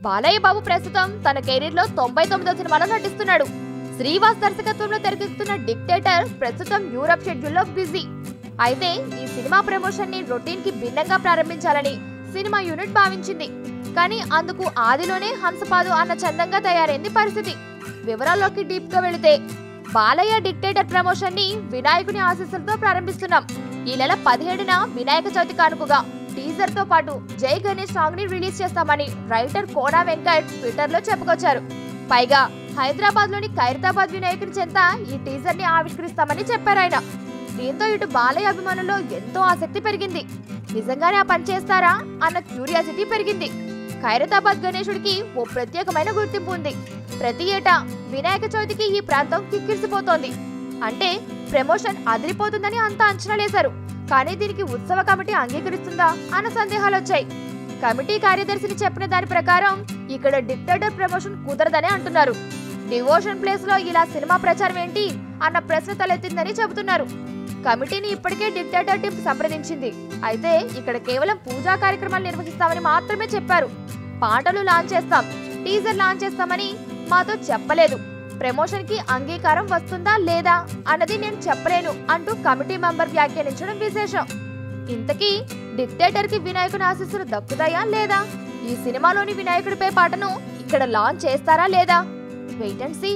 బాలయ్య బాబు ప్రస్తుతం తన కెరీర్ లో 99వ సినిమాలో నటిస్తున్నాడు. శ్రీవాస్ దర్శకత్వంలో తెరకెక్కుతున్న డిక్టేటర్ ప్రస్తుతం యూరప్ షెడ్యూల్లో బిజీ. అయితే ఈ సినిమా ప్రమోషన్ ని రొటీన్ కి భిన్నంగా ప్రారంభించాలని సినిమా యూనిట్ భావించింది. కానీ అందుకు ఆదిలోనే హంసపాదు అన్న చందంగా తయారైంది పరిస్థితి. వివరాల్లోకి డీప్ గా వెళితే బాలయ్య డిక్టేటర్ ప్రమోషన్ ని వినాయకుని ఆశీస్సులతో ప్రారంభిస్తున్నాం. ఈ నెల 17న వినాయక చవితి కానుకగా టీజర్ తో పాటు జై గణేష్ సాంగ్ ని రిలీజ్ చేస్తామని రైటర్ కోనా వెంకట్ ట్విట్టర్ లో చెప్పుకొచ్చారు. పైగా హైదరాబాద్ లోని ఖైరతాబాద్ వినాయకుని చెంత ఈ టీజర్ ని ఆవిష్కరిస్తామని చెప్పారాయన. దీంతో ఇటు బాలయ్య అభిమానుల్లో ఎంతో ఆసక్తి పెరిగింది. నిజంగానే ఆ పని చేస్తారా అన్న క్యూరియాసిటీ పెరిగింది. ఖైరతాబాద్ గణేశుడికి ఓ ప్రత్యేకమైన గుర్తింపు ఉంది. ప్రతి ఏటా వినాయక చవితికి ఈ ప్రాంతం కిక్కిరిసిపోతోంది. అంటే ప్రమోషన్ అదిరిపోతుందని అంతా అంచనాలేశారు. కానీ దీనికి ఉత్సవ కమిటీ అంగీకరిస్తుందా అన్న సందేహాలు వచ్చాయి. కమిటీ కార్యదర్శిని చెప్పిన దాని ప్రకారం ఇక్కడ డిక్టేటర్ ప్రమోషన్ కుదరదని అంటున్నారు. డివోషన్ ప్లేస్ లో ఇలా సినిమా ప్రచారం ఏంటి అన్న ప్రశ్న తలెత్తిందని చెబుతున్నారు. కమిటీని ఇప్పటికే డిక్టేటర్ టీం సంప్రదించింది. అయితే ఇక్కడ కేవలం పూజా కార్యక్రమాలు నిర్వహిస్తామని మాత్రమే చెప్పారు. పాటలు లాంచ్ చేస్తాం, టీజర్ లాంచ్ చేస్తామని మాతో చెప్పలేదు. ప్రమోషన్ కి అంగీకారం వస్తుందా లేదా అన్నది నేను చెప్పలేను అంటూ కమిటీ మెంబర్ వ్యాఖ్యానించడం విశేషం. ఇంతకీ డిక్టేటర్ కి వినాయకుని ఆశీస్సులు దక్కుతాయా లేదా? ఈ సినిమాలోని వినాయకుడిపై పాటను ఇక్కడ లాంచ్ చేస్తారా లేదా? Wait and see.